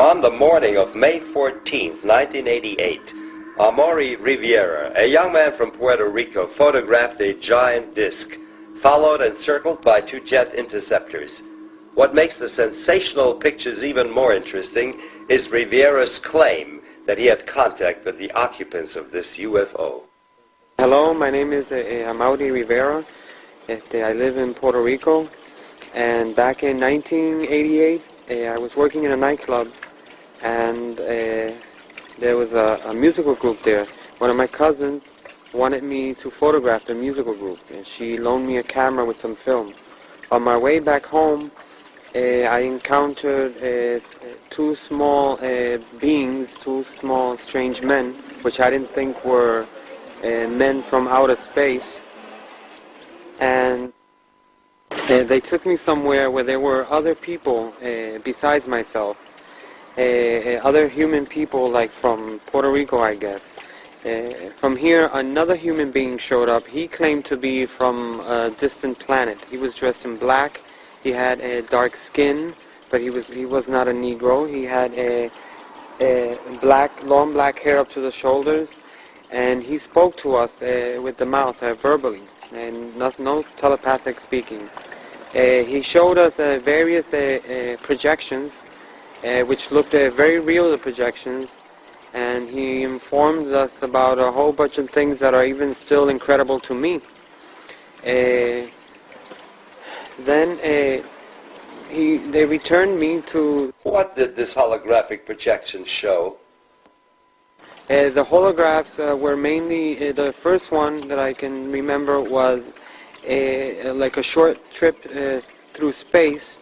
On the morning of May 14, 1988, Amaury Riveras, a young man from Puerto Rico, photographed a giant disk, followed and circled by two jet interceptors. What makes the sensational pictures even more interesting is Riveras' claim that he had contact with the occupants of this UFO. Hello, my name is Amaury Riveras. I live in Puerto Rico, and back in 1988, I was working in a nightclub, and there was a musical group there. One of my cousins wanted me to photograph the musical group, and she loaned me a camera with some film. On my way back home, I encountered two small beings, two small strange men, which I didn't think were men from outer space. And they took me somewhere where there were other people besides myself, other human people, like from Puerto Rico, I guess. From here, another human being showed up. He claimed to be from a distant planet. He was dressed in black. He had a dark skin, but he was not a Negro. He had a long black hair up to the shoulders, and he spoke to us with the mouth, verbally, and no telepathic speaking. He showed us various projections, which looked very real, the projections, and he informed us about a whole bunch of things that are even still incredible to me. Then they returned me to... What did this holographic projection show? The holographs were mainly, the first one that I can remember was like a short trip through space.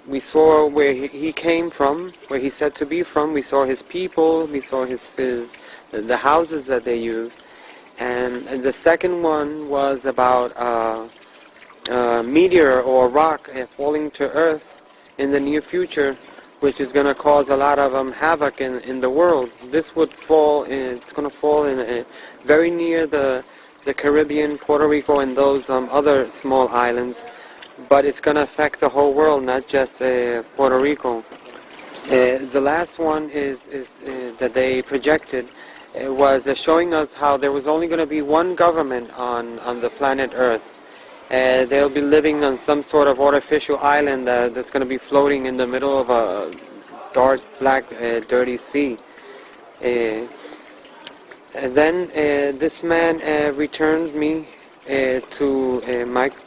We saw where he came from, where he said to be from. We saw his people, we saw the houses that they use. And the second one was about a meteor or a rock falling to Earth in the near future, which is going to cause a lot of havoc in the world. This would fall, it's going to fall in very near the Caribbean, Puerto Rico, and those other small islands, but it's going to affect the whole world, not just Puerto Rico. The last one is that they projected was showing us how there was only going to be one government on the planet Earth. They'll be living on some sort of artificial island that's going to be floating in the middle of a dark, black, dirty sea. And then this man returned me to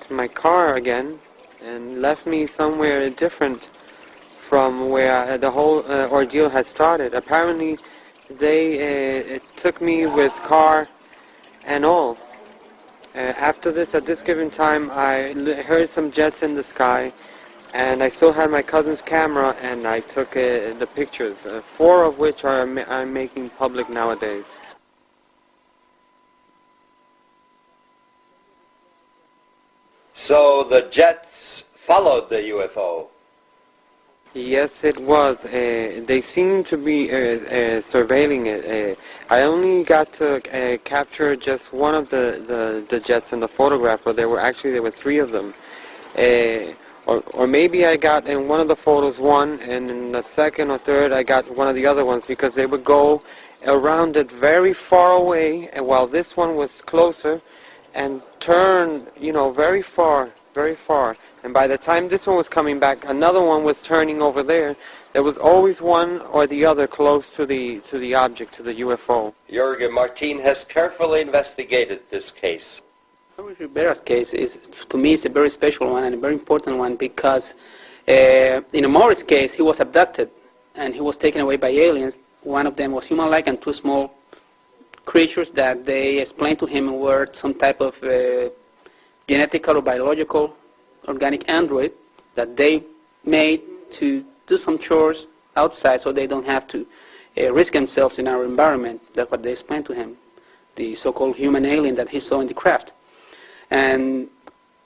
my car again and left me somewhere different from where the whole ordeal had started. Apparently, they took me with car and all. After this, at this given time, I heard some jets in the sky, and I still had my cousin's camera, and I took the pictures, 4 of which I'm making public nowadays. So the jets followed the UFO? Yes, it was. They seemed to be surveilling it. I only got to capture just one of the jets in the photograph, but there were 3 of them. Or maybe I got in one of the photos one, and in the second or third I got one of the other ones, because they would go around it very far away, and while this one was closer, and turn, very far, very far. And by the time this one was coming back, another one was turning over there. There was always one or the other close to the object, to the UFO. Jürgen Martin has carefully investigated this case. Amaury Riveras' case to me, is a very special one and a very important one, because in Amaury's case, he was abducted and he was taken away by aliens. One of them was human-like, and 2 small creatures that they explained to him were some type of genetical or biological organic android that they made to do some chores outside, so they don't have to risk themselves in our environment. That's what they explained to him, the so-called human alien that he saw in the craft. And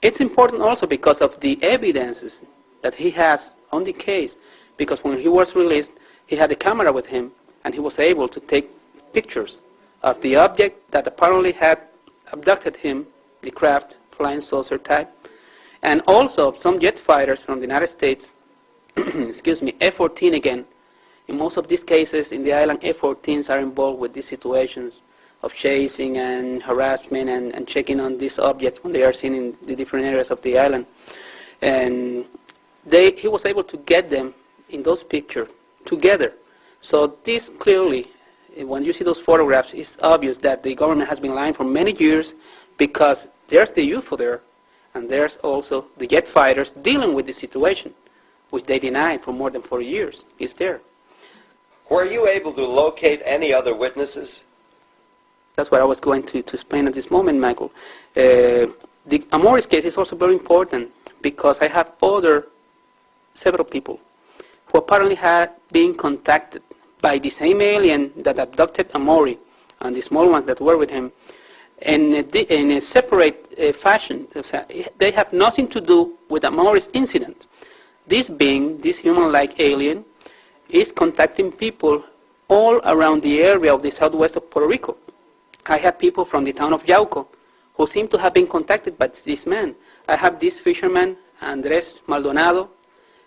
it's important also because of the evidences that he has on the case, because when he was released, he had a camera with him, and he was able to take pictures of the object that apparently had abducted him, the craft, flying saucer type, and also some jet fighters from the United States, excuse me, F-14 again, In most of these cases in the island, F-14s are involved with these situations of chasing and harassment and checking on these objects when they are seen in the different areas of the island. And he was able to get them in those pictures together. So this clearly, when you see those photographs, it's obvious that the government has been lying for many years, because there's the UFO there, and there's also the jet fighters dealing with the situation, which they denied for more than 40 years. It's there. Were you able to locate any other witnesses? That's what I was going to explain at this moment, Michael. The Amaury's case is also very important, because I have several people who apparently had been contacted by the same alien that abducted Amaury and the small ones that were with him in a separate fashion. They have nothing to do with Amaury's incident. This being, this human-like alien, is contacting people all around the area of the southwest of Puerto Rico. I have people from the town of Yauco who seem to have been contacted by this man. I have this fisherman, Andres Maldonado,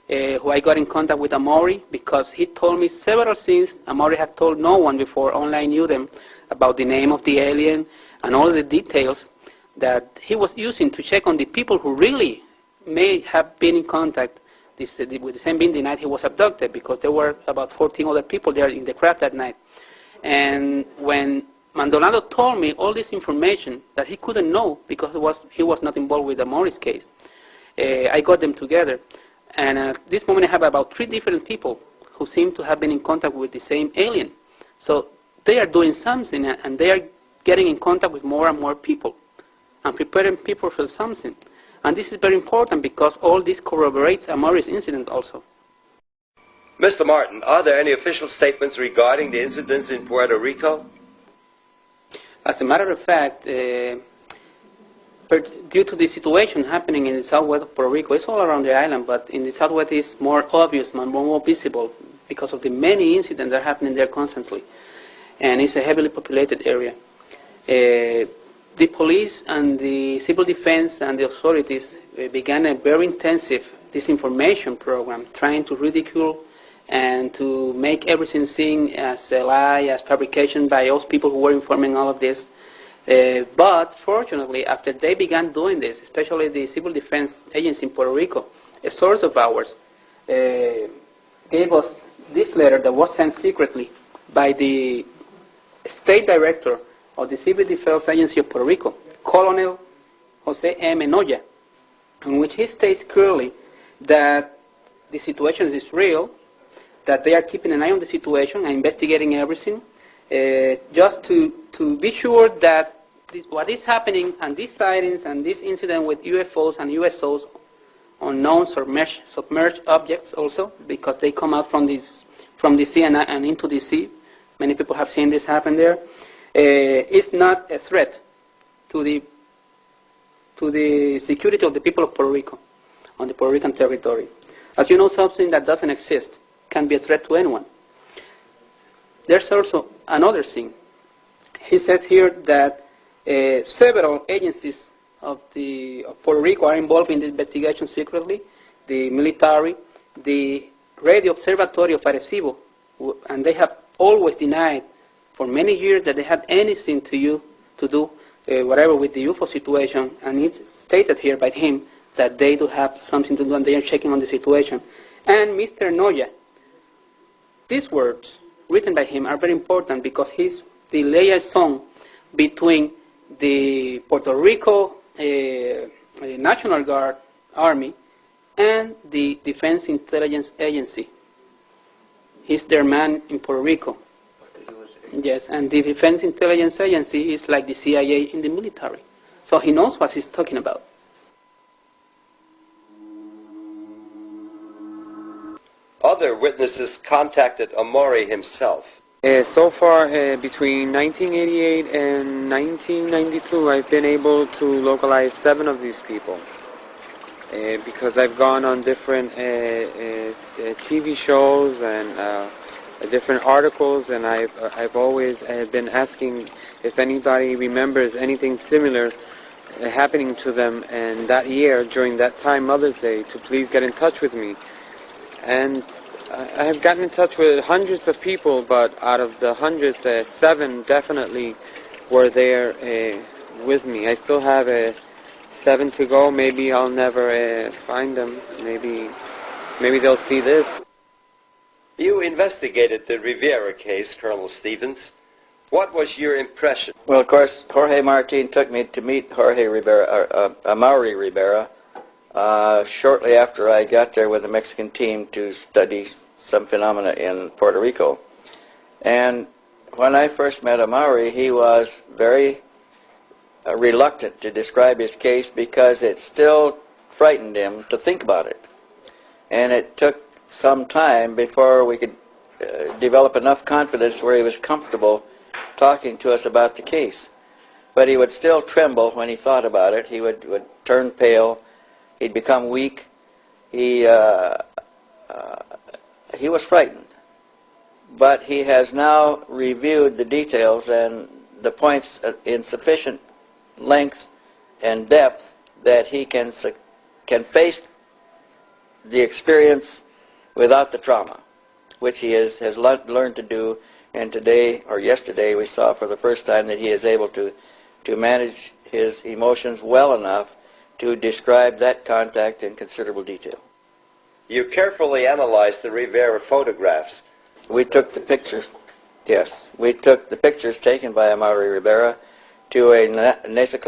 who I got in contact with Amaury, because he told me several things Amaury had told no one before, only I knew them, about the name of the alien and all the details that he was using to check on the people who really may have been in contact with the same being the night he was abducted, because there were about 14 other people there in the craft that night. And when Maldonado told me all this information that he couldn't know because he was not involved with the Amaury's case, I got them together. And at this moment I have about 3 different people who seem to have been in contact with the same alien. So they are doing something, and they are getting in contact with more and more people and preparing people for something. And this is very important, because all this corroborates Amaury's incident also. Mr. Martin, are there any official statements regarding the incidents in Puerto Rico? As a matter of fact, due to the situation happening in the southwest of Puerto Rico, it's all around the island, but in the southwest it's more obvious, more visible, because of the many incidents that are happening there constantly. And it's a heavily populated area. The police and the civil defense and the authorities began a very intensive disinformation program, trying to ridicule and to make everything seen as a lie, as fabrication by those people who were informing all of this. But fortunately, after they began doing this, especially the Civil Defense Agency in Puerto Rico, a source of ours gave us this letter that was sent secretly by the State Director of the Civil Defense Agency of Puerto Rico, Colonel Jose M. Noya, in which he states clearly that the situation is real, that they are keeping an eye on the situation and investigating everything, just to be sure that what is happening and these sightings and this incident with UFOs and USOs, unknown submerged objects also, because they come out from the sea and into the sea. Many people have seen this happen there. Is not a threat to the security of the people of Puerto Rico on the Puerto Rican territory. As you know, something that doesn't exist can be a threat to anyone. There's also another thing. He says here that several agencies of Puerto Rico are involved in the investigation secretly, the military, the Radio Observatory of Arecibo, and they have always denied for many years that they had anything to do whatever with the UFO situation, and it's stated here by him that they do have something to do and they are checking on the situation. And Mr. Noya, these words written by him are very important, because he's the liaison between the Puerto Rico National Guard Army and the Defense Intelligence Agency. He's their man in Puerto Rico. Yes, and the Defense Intelligence Agency is like the CIA in the military. So he knows what he's talking about. Other witnesses contacted Amaury himself. So far, between 1988 and 1992, I've been able to localize 7 of these people. Because I've gone on different TV shows and different articles, and I've always been asking if anybody remembers anything similar happening to them, and that year, during that time, Mother's Day, to please get in touch with me. And I have gotten in touch with hundreds of people, but out of the hundreds, 7 definitely were there with me. I still have 7 to go. Maybe I'll never find them. Maybe they'll see this. You investigated the Rivera case, Colonel Stevens. What was your impression? Well, of course, Jorge Martin took me to meet Amaury Rivera shortly after I got there with the Mexican team to study some phenomena in Puerto Rico. And when I first met Amaury, he was very reluctant to describe his case because it still frightened him to think about it. And it took some time before we could develop enough confidence where he was comfortable talking to us about the case. But he would still tremble when he thought about it. He would turn pale. He'd become weak. He was frightened. But he has now reviewed the details and the points in sufficient length and depth that he can face the experience without the trauma, which he has learned to do. And today, or yesterday, we saw for the first time that he is able to manage his emotions well enough to describe that contact in considerable detail. You carefully analyzed the Rivera photographs. We took the pictures, yes. We took the pictures taken by Amaury Rivera to a NASA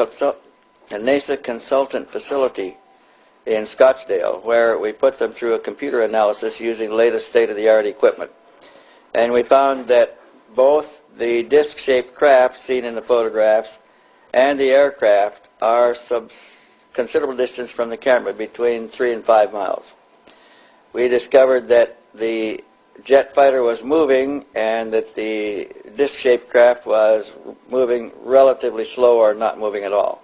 consultant facility in Scottsdale, where we put them through a computer analysis using latest state-of-the-art equipment. And we found that both the disc-shaped craft seen in the photographs and the aircraft are considerable distance from the camera, between 3 and 5 miles. We discovered that the jet fighter was moving and that the disc-shaped craft was moving relatively slow or not moving at all.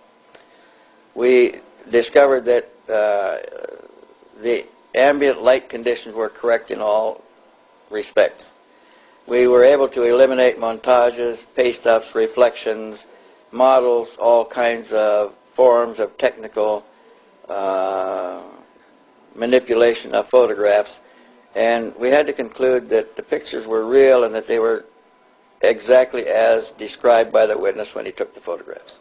We discovered that the ambient light conditions were correct in all respects. We were able to eliminate montages, paste-ups, reflections, models, all kinds of forms of technical manipulation of photographs, and we had to conclude that the pictures were real and that they were exactly as described by the witness when he took the photographs.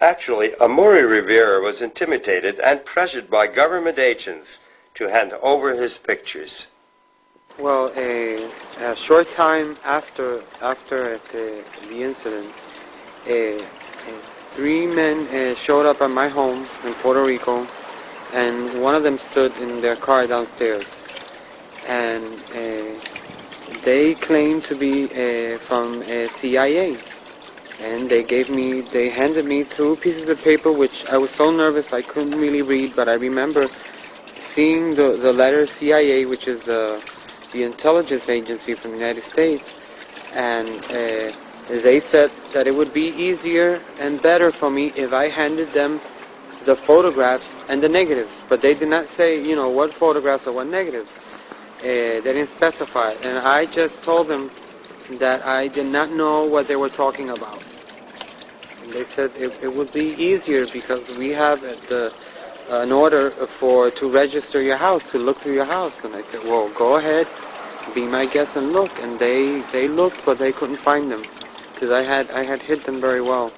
Actually, Amaury Rivera was intimidated and pressured by government agents to hand over his pictures. Well, a short time after the incident, 3 men showed up at my home in Puerto Rico, and one of them stood in their car downstairs. And they claimed to be from CIA. And they handed me 2 pieces of paper, which I was so nervous I couldn't really read, but I remember seeing the letter CIA, which is the intelligence agency from the United States, and they said that it would be easier and better for me if I handed them the photographs and the negatives, but they did not say, what photographs or what negatives. They didn't specify, and I just told them that I did not know what they were talking about. And they said it would be easier because we have an order to register your house, to look through your house. And I said, well, go ahead, be my guest and look. And they looked, but they couldn't find them because I had hid them very well.